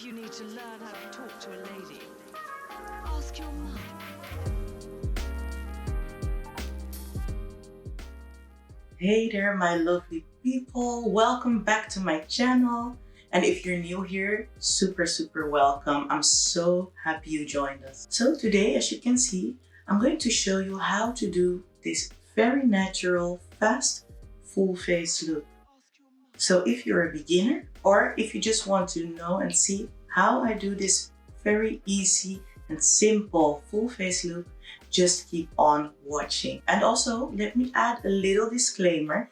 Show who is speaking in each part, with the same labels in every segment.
Speaker 1: If you need to learn how to talk to a lady, ask your mum.
Speaker 2: Hey there, my lovely people. Welcome back to my channel. And if you're new here, super welcome. I'm so happy you joined us. So today, as you can see, I'm going to show you how to do this very natural, fast, full face look. So if you're a beginner or if you just want to know and see how I do this very easy and simple full face look, just keep on watching. And also let me add a little disclaimer.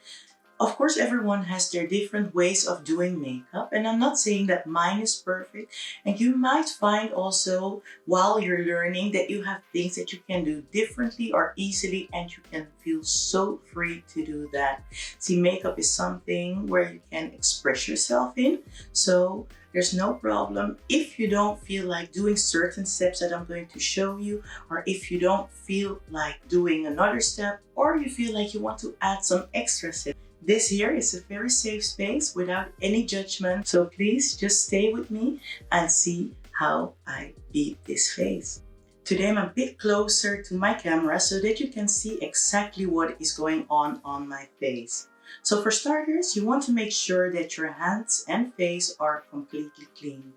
Speaker 2: Of course, everyone has their different ways of doing makeup, and I'm not saying that mine is perfect. And you might find also while you're learning that you have things that you can do differently or easily, and you can feel so free to do that. See, makeup is something where you can express yourself in, so there's no problem if you don't feel like doing certain steps that I'm going to show you, or if you don't feel like doing another step, or you feel like you want to add some extra steps. This here is a very safe space without any judgment, so please just stay with me and see how I beat this face. Today I'm a bit closer to my camera so that you can see exactly what is going on my face. So for starters, you want to make sure that your hands and face are completely clean.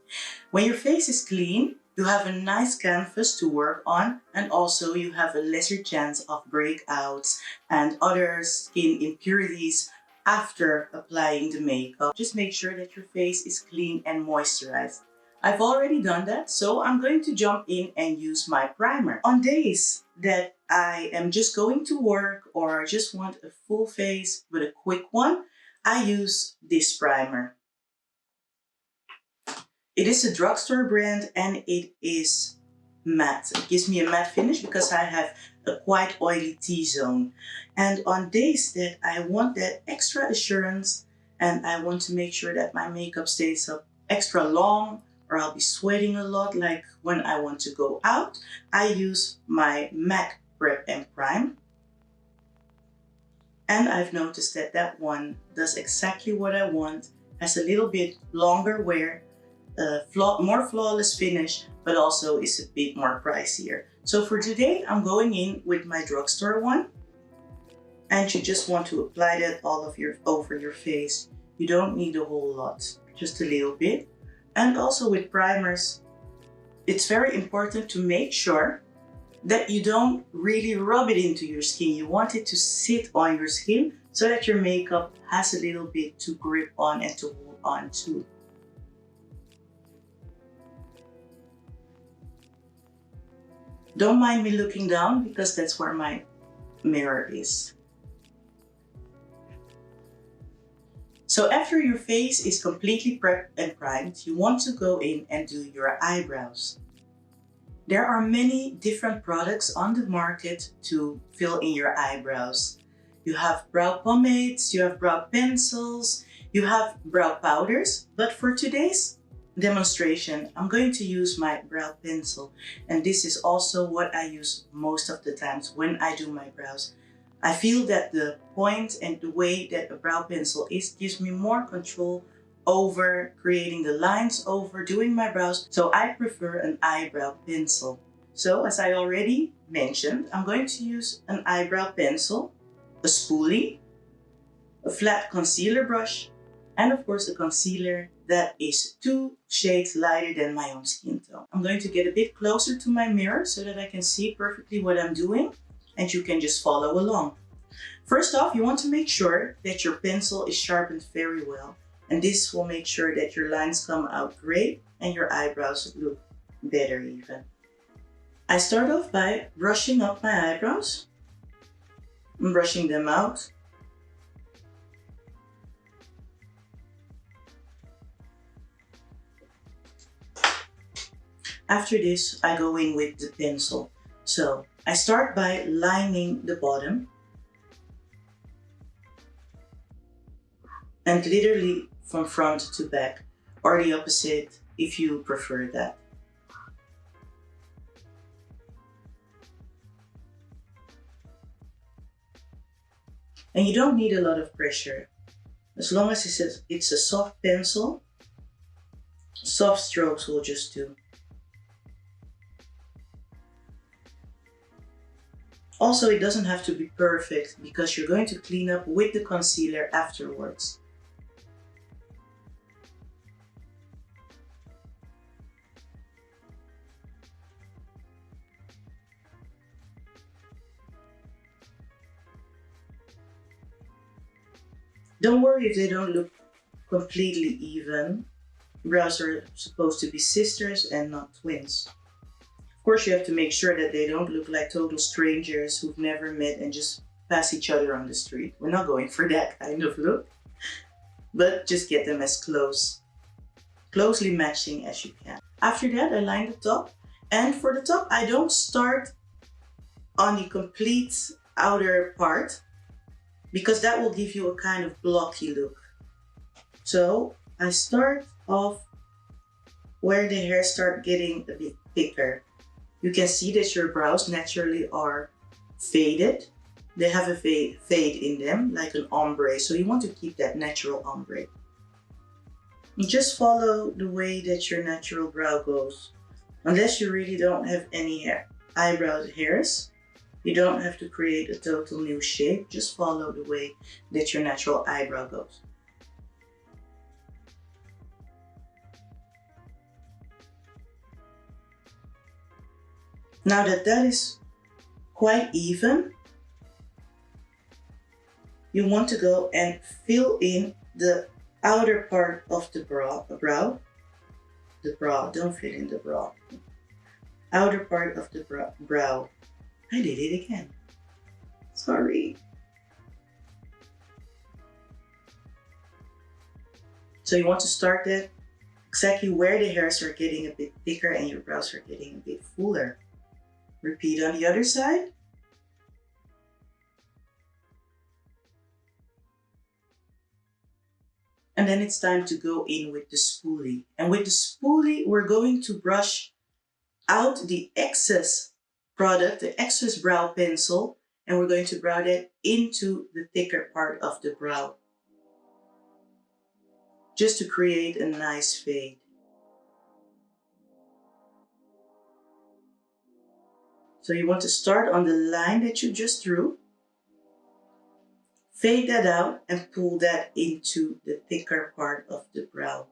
Speaker 2: When your face is clean, you have a nice canvas to work on, and also you have a lesser chance of breakouts and other skin impurities after applying the makeup. Just make sure that your face is clean and moisturized. I've already done that, so I'm going to jump in and use my primer. On days that I am just going to work or just want a full face with a quick one, I use this primer. It is a drugstore brand and it is matte. It gives me a matte finish because I have a quite oily T-zone. And on days that I want that extra assurance and I want to make sure that my makeup stays up extra long, or I'll be sweating a lot like when I want to go out, I use my MAC Prep and Prime. And I've noticed that that one does exactly what I want, has a little bit longer wear, more flawless finish, but also is a bit more pricier. So for today, I'm going in with my drugstore one. And you just want to apply that over your face. You don't need a whole lot, just a little bit. And also with primers, it's very important to make sure that you don't really rub it into your skin. You want it to sit on your skin so that your makeup has a little bit to grip on and to hold on to. Don't mind me looking down because that's where my mirror is. So after your face is completely prepped and primed, you want to go in and do your eyebrows. There are many different products on the market to fill in your eyebrows. You have brow pomades, you have brow pencils, you have brow powders, but for today's demonstration, I'm going to use my brow pencil. And this is also what I use most of the times when I do my brows. I feel that the point and the way that a brow pencil is gives me more control over creating the lines, over doing my brows. So I prefer an eyebrow pencil. So as I already mentioned, I'm going to use an eyebrow pencil, a spoolie, a flat concealer brush, and of course a concealer that is 2 shades lighter than my own skin tone. I'm going to get a bit closer to my mirror so that I can see perfectly what I'm doing, and you can just follow along. First off, you want to make sure that your pencil is sharpened very well, and this will make sure that your lines come out great and your eyebrows look better even. I start off by brushing up my eyebrows. I'm brushing them out. After this, I go in with the pencil. So I start by lining the bottom and literally from front to back, or the opposite if you prefer that. And you don't need a lot of pressure. As long as it's a soft pencil, soft strokes will just do. Also, it doesn't have to be perfect because you're going to clean up with the concealer afterwards. Don't worry if they don't look completely even. Brows are supposed to be sisters and not twins. Of course, you have to make sure that they don't look like total strangers who've never met and just pass each other on the street. We're not going for that kind of look, but just get them as closely matching as you can. After that, I line the top. And for the top, I don't start on the complete outer part because that will give you a kind of blocky look. So I start off where the hairs start getting a bit thicker. You can see that your brows naturally are faded. They have a fade in them, like an ombre. So you want to keep that natural ombre. You just follow the way that your natural brow goes. Unless you really don't have any eyebrow hairs, you don't have to create a total new shape. Just follow the way that your natural eyebrow goes. Now that that is quite even, you want to go and fill in the outer part of the brow. Don't fill in the brow. Outer part of the brow. I did it again. Sorry. So you want to start that exactly where the hairs are getting a bit thicker and your brows are getting a bit fuller. Repeat on the other side. And then it's time to go in with the spoolie. And with the spoolie, we're going to brush out the excess product, the excess brow pencil, and we're going to brow that into the thicker part of the brow, just to create a nice fade. So you want to start on the line that you just drew, fade that out, and pull that into the thicker part of the brow.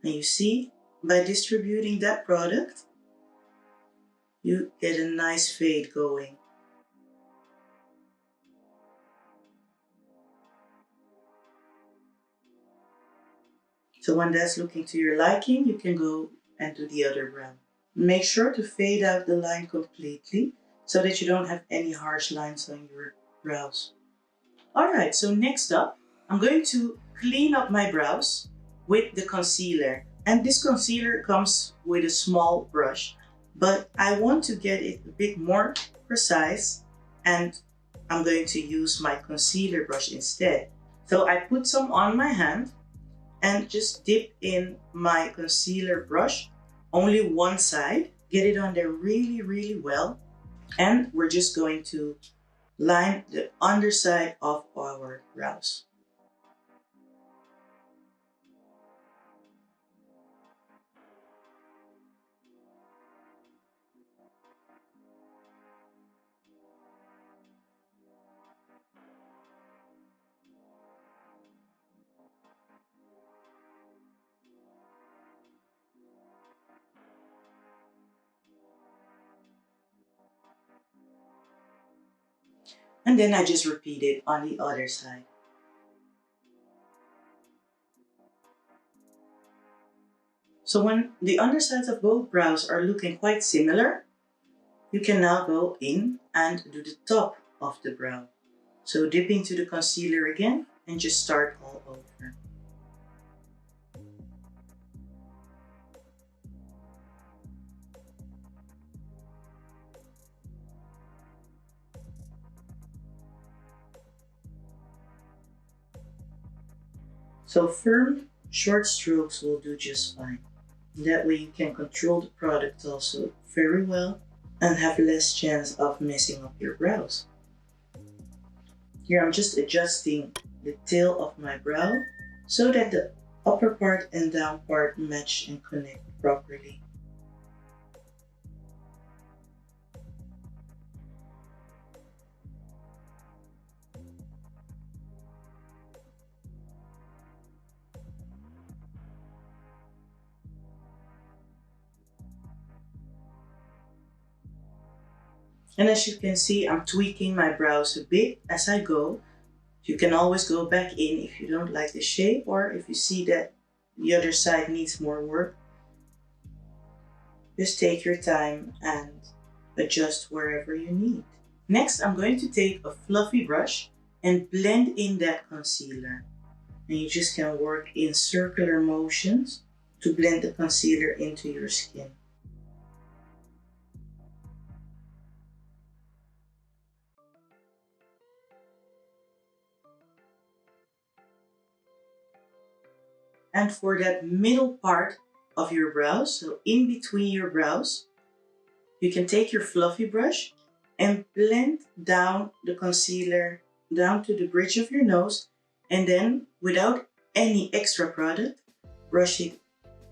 Speaker 2: And you see, by distributing that product, you get a nice fade going. So when that's looking to your liking, you can go and do the other brow. Make sure to fade out the line completely so that you don't have any harsh lines on your brows. Alright, so next up, I'm going to clean up my brows with the concealer. And this concealer comes with a small brush, but I want to get it a bit more precise, and I'm going to use my concealer brush instead. So I put some on my hand and just dip in my concealer brush, only one side, get it on there really, really well. And we're just going to line the underside of our brows. And then I just repeat it on the other side. So when the undersides of both brows are looking quite similar, you can now go in and do the top of the brow. So dip into the concealer again and just start all over. So firm, short strokes will do just fine. That way you can control the product also very well and have less chance of messing up your brows. Here I'm just adjusting the tail of my brow so that the upper part and down part match and connect properly. And as you can see, I'm tweaking my brows a bit as I go. You can always go back in if you don't like the shape or if you see that the other side needs more work. Just take your time and adjust wherever you need. Next, I'm going to take a fluffy brush and blend in that concealer. And you just can work in circular motions to blend the concealer into your skin. And for that middle part of your brows, so in between your brows, you can take your fluffy brush and blend down the concealer down to the bridge of your nose, and then without any extra product, brush it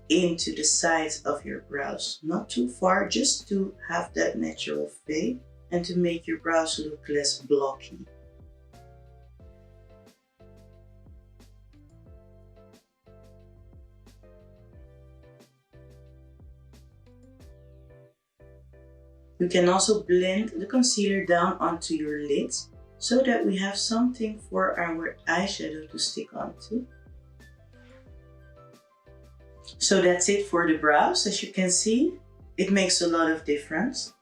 Speaker 2: into the sides of your brows. Not too far, just to have that natural fade and to make your brows look less blocky. You can also blend the concealer down onto your lids so that we have something for our eyeshadow to stick onto. So that's it for the brows. As you can see, it makes a lot of difference.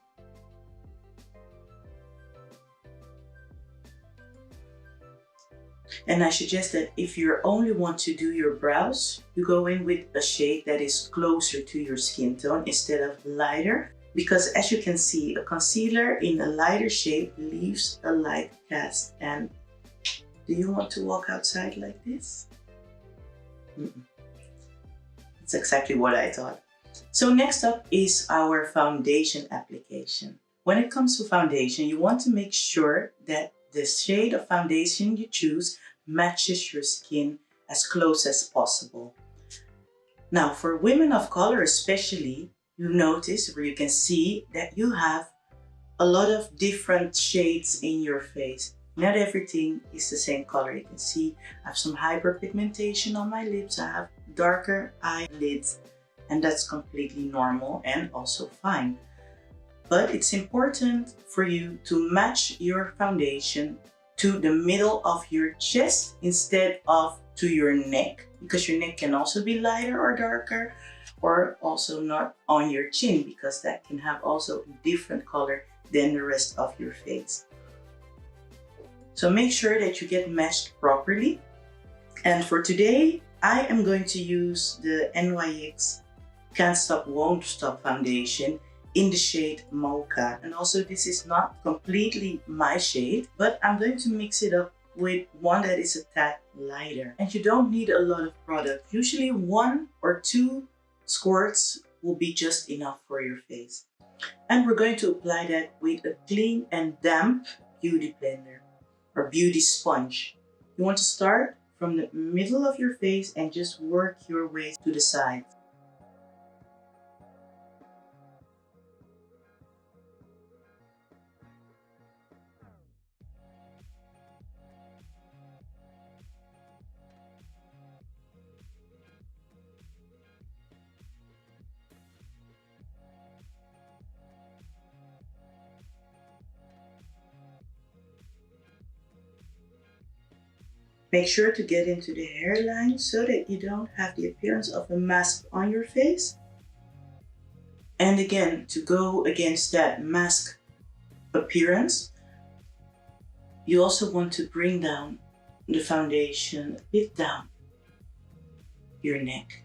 Speaker 2: And I suggest that if you only want to do your brows, you go in with a shade that is closer to your skin tone instead of lighter. Because as you can see, a concealer in a lighter shade leaves a light cast. And do you want to walk outside like this? That's exactly what I thought. So next up is our foundation application. When it comes to foundation, you want to make sure that the shade of foundation you choose matches your skin as close as possible. Now, for women of color especially, you notice or you can see that you have a lot of different shades in your face. Not everything is the same color. You can see I have some hyperpigmentation on my lips. I have darker eyelids, and that's completely normal and also fine. But it's important for you to match your foundation to the middle of your chest instead of to your neck, because your neck can also be lighter or darker, or also not on your chin, because that can have also a different color than the rest of your face. So make sure that you get matched properly. And for today, I am going to use the NYX Can't Stop Won't Stop foundation in the shade Mocha. And also this is not completely my shade, but I'm going to mix it up with one that is a tad lighter. And you don't need a lot of product. Usually 1 or 2 squirts will be just enough for your face. And we're going to apply that with a clean and damp beauty blender or beauty sponge. You want to start from the middle of your face and just work your way to the sides. Make sure to get into the hairline so that you don't have the appearance of a mask on your face. And again, to go against that mask appearance, you also want to bring down the foundation a bit down your neck.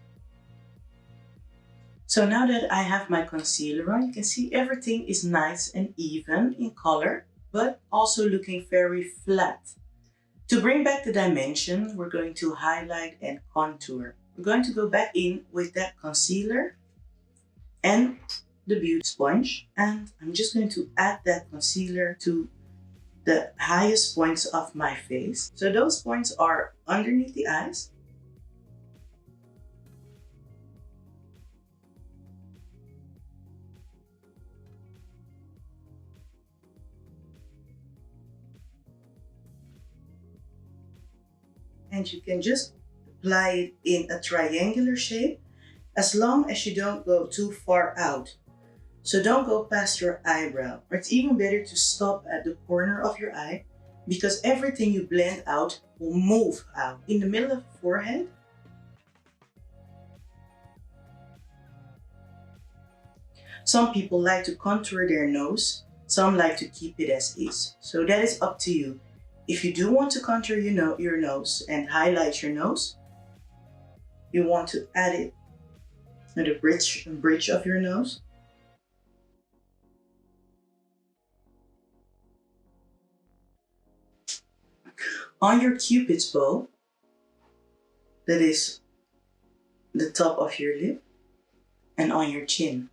Speaker 2: So now that I have my concealer on, you can see everything is nice and even in color, but also looking very flat. To bring back the dimension, we're going to highlight and contour. We're going to go back in with that concealer and the beauty sponge, and I'm just going to add that concealer to the highest points of my face. So those points are underneath the eyes, and you can just apply it in a triangular shape as long as you don't go too far out. So don't go past your eyebrow, or it's even better to stop at the corner of your eye because everything you blend out will move out. In the middle of the forehead, some people like to contour their nose, some like to keep it as is. So that is up to you. If you do want to contour your nose and highlight your nose, you want to add it at the bridge of your nose. On your cupid's bow, that is the top of your lip, and on your chin.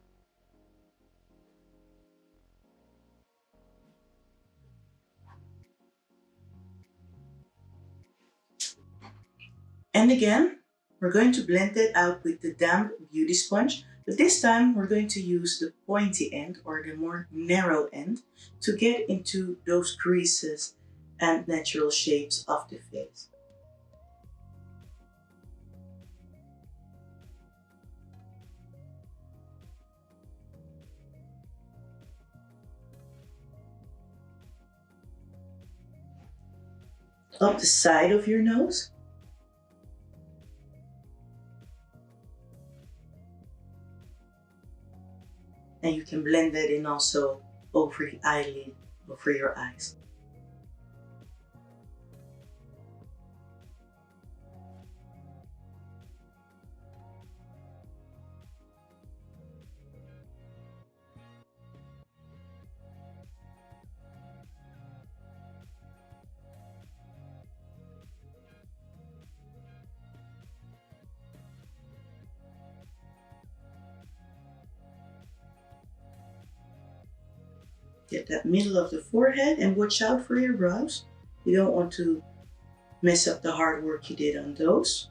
Speaker 2: And again, we're going to blend it out with the damp beauty sponge, but this time we're going to use the pointy end or the more narrow end to get into those creases and natural shapes of the face. Up the side of your nose. And you can blend that in also over the eyelid, over your eyes. Get that middle of the forehead and watch out for your brows. You don't want to mess up the hard work you did on those.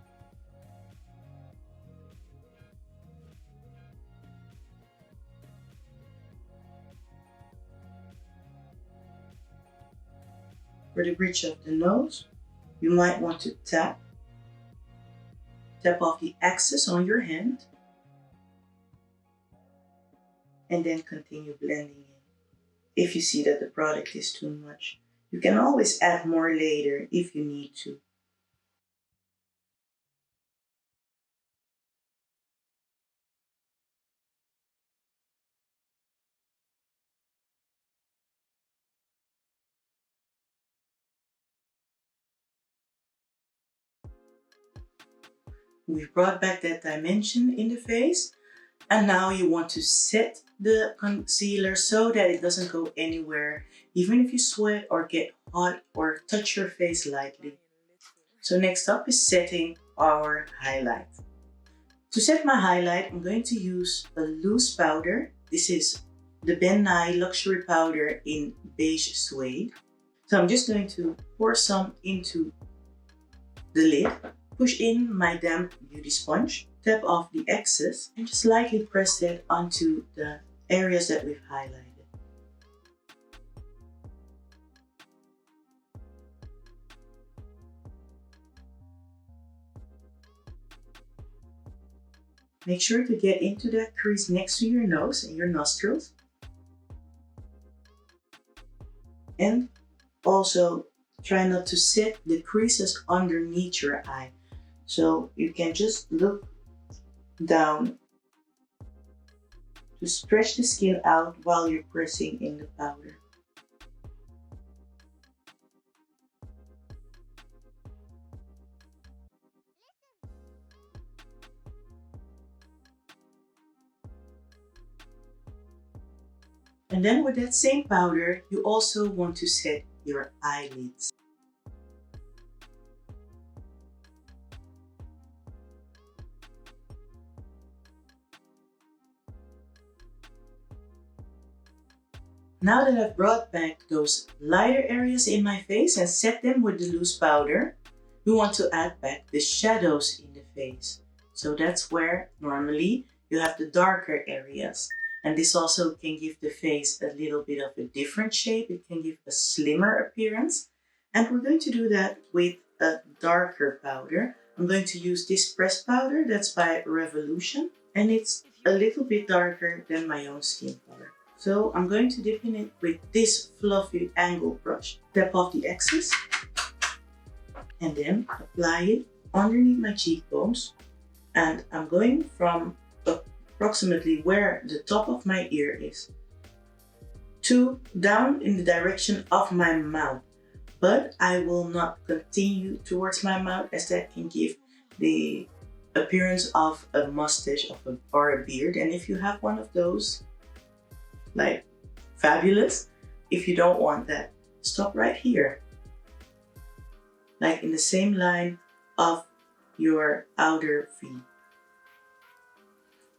Speaker 2: For the bridge of the nose, you might want to tap off the excess on your hand and then continue blending in. If you see that the product is too much, you can always add more later if you need to. We've brought back that dimension in the face, and now you want to set the concealer so that it doesn't go anywhere, even if you sweat or get hot or touch your face lightly. So next up is setting our highlight. To set my highlight, I'm going to use a loose powder. This is the Ben Nye Luxury Powder in Beige Suede. So I'm just going to pour some into the lid, push in my damp beauty sponge, tap off the excess, and just lightly press that onto the areas that we've highlighted. Make sure to get into that crease next to your nose and your nostrils. And also try not to set the creases underneath your eye. So you can just look down to stretch the skin out while you're pressing in the powder. And then with that same powder, you also want to set your eyelids. Now that I've brought back those lighter areas in my face and set them with the loose powder, we want to add back the shadows in the face. So that's where normally you have the darker areas. And this also can give the face a little bit of a different shape. It can give a slimmer appearance. And we're going to do that with a darker powder. I'm going to use this pressed powder that's by Revolution, and it's a little bit darker than my own skin color. So I'm going to dip in it with this fluffy angle brush. Tap off the excess and then apply it underneath my cheekbones. And I'm going from approximately where the top of my ear is to down in the direction of my mouth. But I will not continue towards my mouth, as that can give the appearance of a mustache or a beard. And if you have one of those, like, fabulous. If you don't want that, stop right here, like in the same line of your outer V.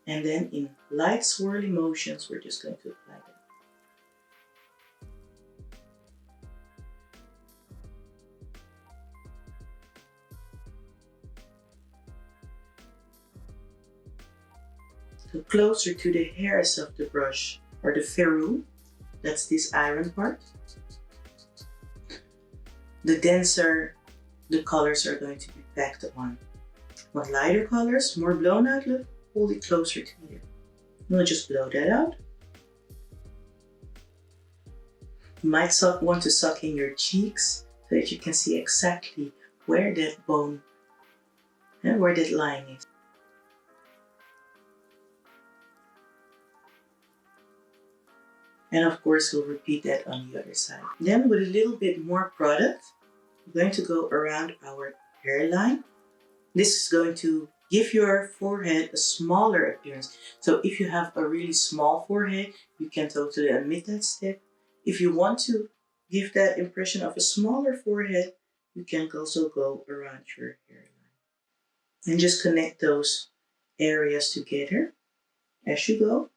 Speaker 2: And then in light swirly motions, we're just going to apply that. So closer to the hairs of the brush, or the ferrule, that's this iron part, the denser the colors are going to be packed on. Want lighter colors, more blown out look, hold it closer to here. We'll just blow that out. You might want to suck in your cheeks so that you can see exactly where that bone and where that line is. And of course, we'll repeat that on the other side. Then with a little bit more product, we're going to go around our hairline. This is going to give your forehead a smaller appearance. So if you have a really small forehead, you can totally omit that step. If you want to give that impression of a smaller forehead, you can also go around your hairline. And just connect those areas together as you go.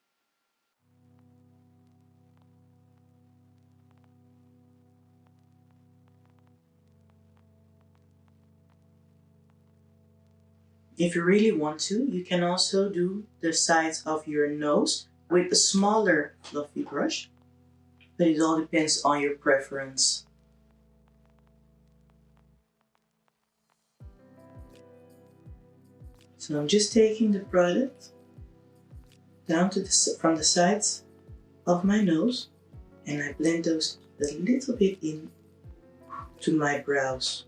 Speaker 2: If you really want to, you can also do the sides of your nose with a smaller fluffy brush, but it all depends on your preference. So I'm just taking the product down to from the sides of my nose, and I blend those a little bit in to my brows.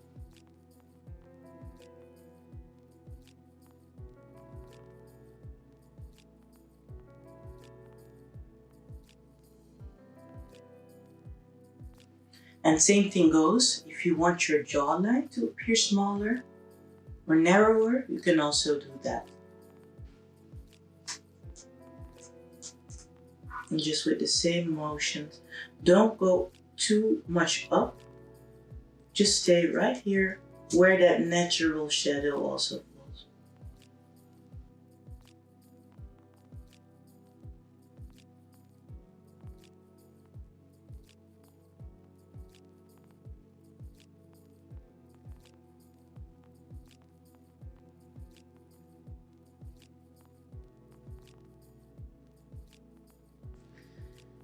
Speaker 2: And same thing goes, if you want your jawline to appear smaller or narrower, you can also do that. And just with the same motions, don't go too much up. Just stay right here where that natural shadow also falls.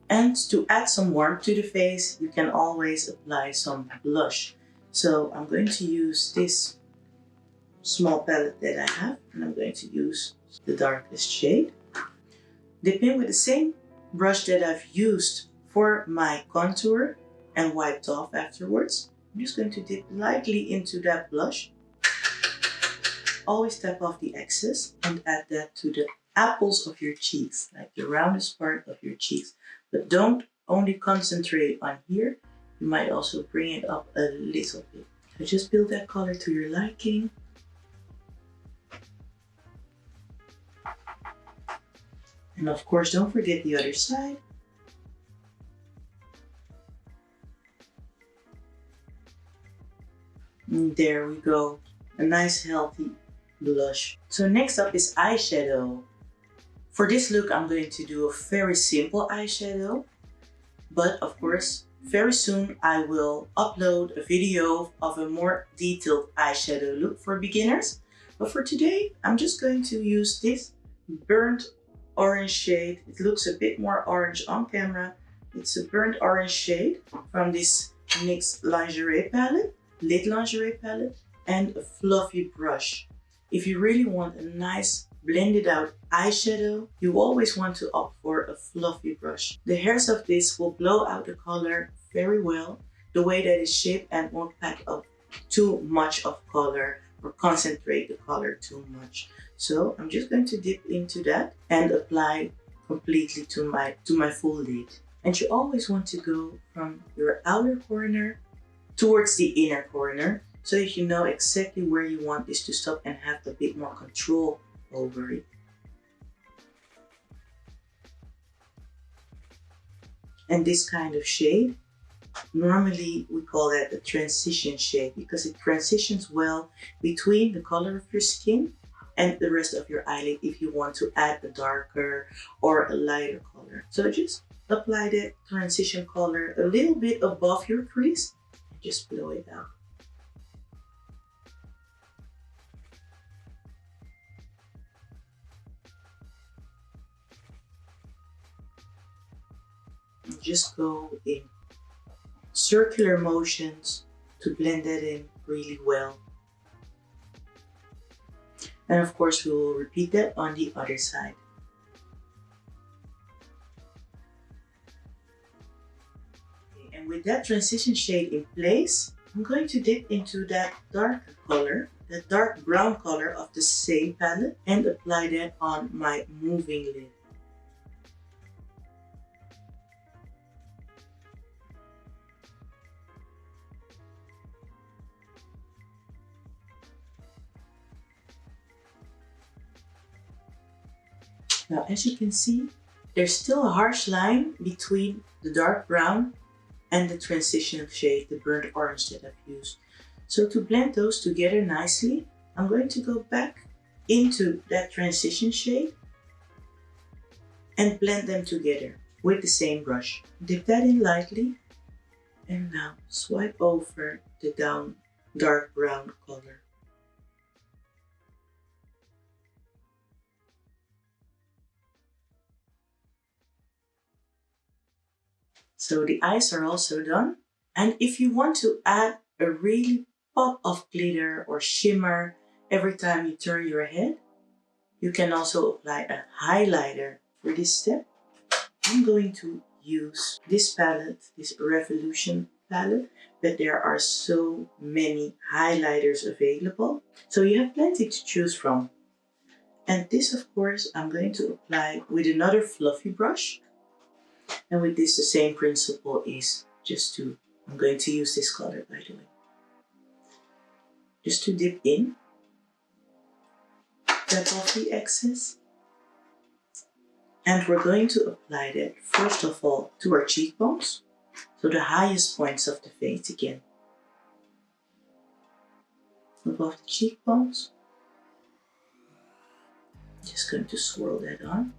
Speaker 2: And to add some warmth to the face, you can always apply some blush. So I'm going to use this small palette that I have, and I'm going to use the darkest shade. Dip in with the same brush that I've used for my contour and wiped off afterwards. I'm just going to dip lightly into that blush. Always tap off the excess and add that to the apples of your cheeks, like the roundest part of your cheeks. But don't only concentrate on here, you might also bring it up a little bit. So just build that color to your liking. And of course, don't forget the other side. And there we go, a nice healthy blush. So next up is eyeshadow. For this look, I'm going to do a very simple eyeshadow, but of course, very soon I will upload a video of a more detailed eyeshadow look for beginners. But for today, I'm just going to use this burnt orange shade. It looks a bit more orange on camera. It's a burnt orange shade from this NYX lingerie palette. Lit Lingerie palette, and a fluffy brush. If you really want a nice blended out eyeshadow, you always want to opt for a fluffy brush. The hairs of this will blow out the color very well, the way that it's shaped, and won't pack up too much of color or concentrate the color too much. So I'm just going to dip into that and apply completely to my full lid. And you always want to go from your outer corner towards the inner corner, so that you know exactly where you want this to stop and have a bit more control over it. And this kind of shade, normally we call that a transition shade, because it transitions well between the color of your skin and the rest of your eyelid if you want to add a darker or a lighter color. So just apply that transition color a little bit above your crease and just blow it out. And just go in circular motions to blend that in really well. And of course, we will repeat that on the other side. Okay, and with that transition shade in place, I'm going to dip into that darker color, the dark brown color of the same palette, and apply that on my moving lid. Now, as you can see, there's still a harsh line between the dark brown and the transition shade, the burnt orange that I've used. So to blend those together nicely, I'm going to go back into that transition shade and blend them together with the same brush. Dip that in lightly and now swipe over the dark brown color. So the eyes are also done. And if you want to add a really pop of glitter or shimmer every time you turn your head, you can also apply a highlighter. For this step, I'm going to use this palette, this Revolution palette, but there are so many highlighters available. So you have plenty to choose from. And this, of course, I'm going to apply with another fluffy brush. And with this, the same principle is I'm going to use this color, by the way. Just to dip in, tap off the excess. And we're going to apply that, first of all, to our cheekbones. So the highest points of the face again. Above the cheekbones. Just going to swirl that on.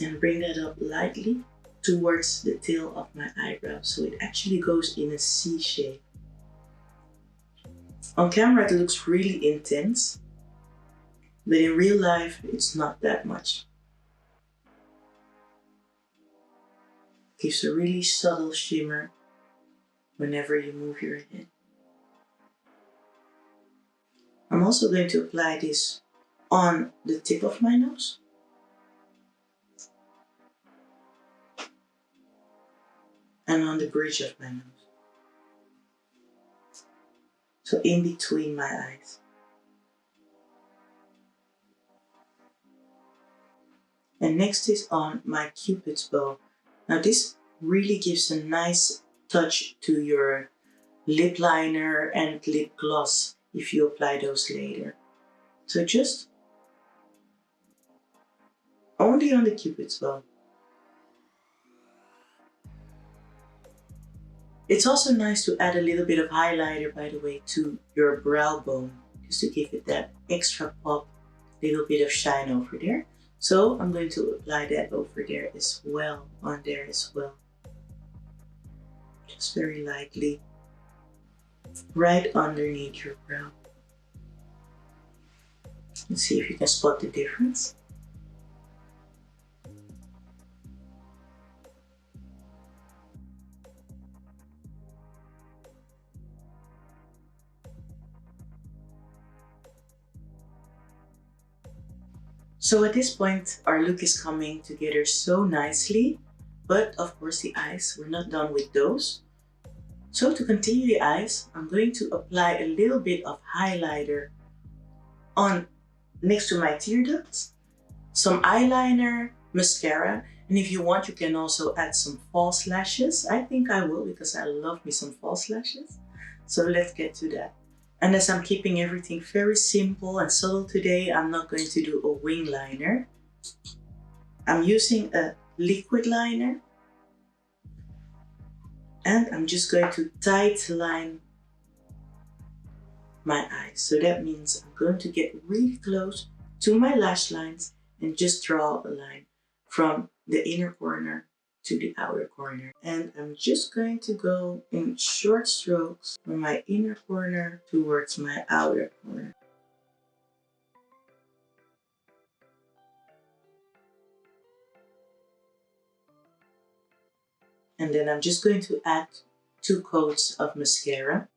Speaker 2: And bring that up lightly towards the tail of my eyebrow, so it actually goes in a C shape. On camera it looks really intense, but in real life it's not that much. Gives a really subtle shimmer whenever you move your head. I'm also going to apply this on the tip of my nose. And on the bridge of my nose. So in between my eyes. And next is on my Cupid's bow. Now this really gives a nice touch to your lip liner and lip gloss if you apply those later. So just only on the Cupid's bow. It's also nice to add a little bit of highlighter, by the way, to your brow bone, just to give it that extra pop, little bit of shine over there. So I'm going to apply that over there as well, on there as well. Just very lightly, right underneath your brow. Let's see if you can spot the difference. So at this point, our look is coming together so nicely. But of course the eyes, we're not done with those. So to continue the eyes, I'm going to apply a little bit of highlighter on next to my tear ducts, some eyeliner, mascara, and if you want, you can also add some false lashes. I think I will because I love me some false lashes. So let's get to that. And as I'm keeping everything very simple and subtle today, I'm not going to do a wing liner. I'm using a liquid liner. And I'm just going to tight line my eyes. So that means I'm going to get really close to my lash lines and just draw a line from the inner corner to the outer corner. And I'm just going to go in short strokes from my inner corner towards my outer corner. And then I'm just going to add 2 coats of mascara.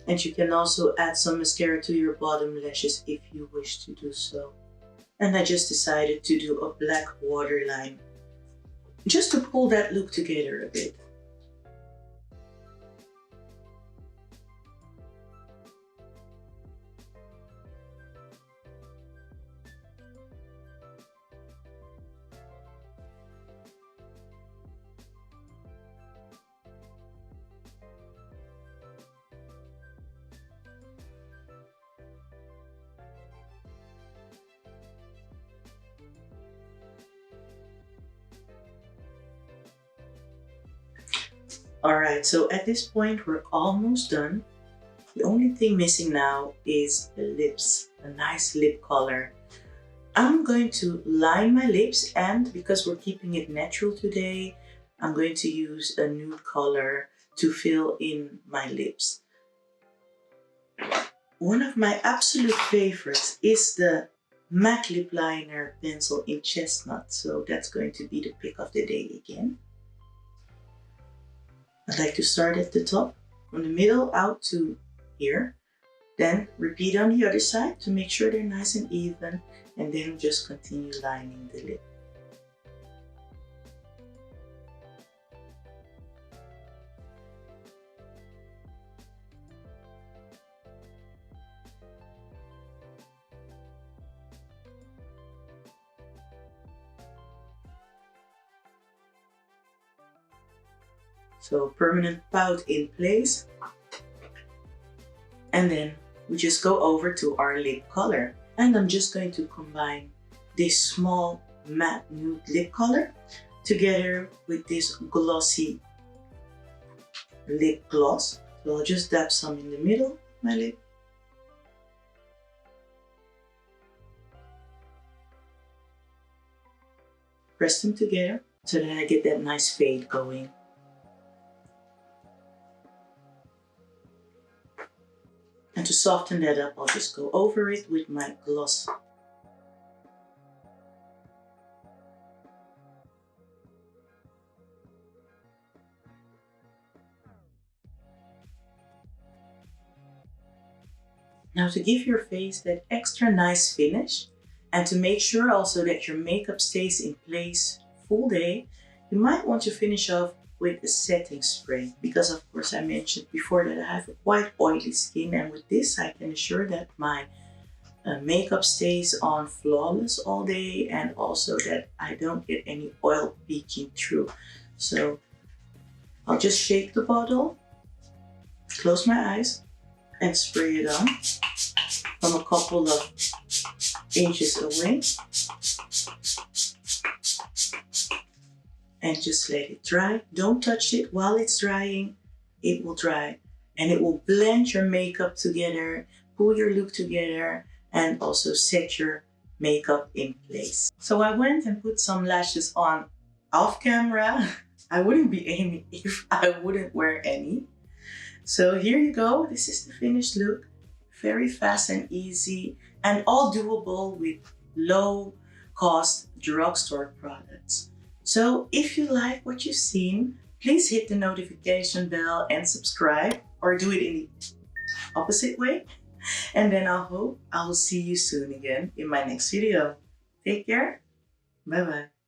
Speaker 2: And you can also add some mascara to your bottom lashes if you wish to do so. And I just decided to do a black waterline just to pull that look together a bit. Alright, so at this point we're almost done. The only thing missing now is the lips, a nice lip color. I'm going to line my lips, and because we're keeping it natural today, I'm going to use a nude color to fill in my lips. One of my absolute favorites is the MAC Lip Liner pencil in Chestnut, so that's going to be the pick of the day again. I'd like to start at the top, from the middle out to here. Then repeat on the other side to make sure they're nice and even, and then just continue lining the lip. So permanent pout in place. And then we just go over to our lip color. And I'm just going to combine this small matte nude lip color together with this glossy lip gloss. So I'll just dab some in the middle of my lip. Press them together so that I get that nice fade going. And to soften that up, I'll just go over it with my gloss. Now to give your face that extra nice finish, and to make sure also that your makeup stays in place full day, you might want to finish off with a setting spray, because of course I mentioned before that I have a quite oily skin, and with this I can assure that my makeup stays on flawless all day, and also that I don't get any oil peeking through. So I'll just shake the bottle, close my eyes, and spray it on from a couple of inches away. And just let it dry. Don't touch it while it's drying. It will dry and it will blend your makeup together, pull your look together, and also set your makeup in place. So I went and put some lashes on off camera. I wouldn't be aiming if I wouldn't wear any. So here you go. This is the finished look. Very fast and easy, and all doable with low cost drugstore products. So if you like what you've seen, please hit the notification bell and subscribe, or do it in the opposite way. And then I hope I will see you soon again in my next video. Take care. Bye bye.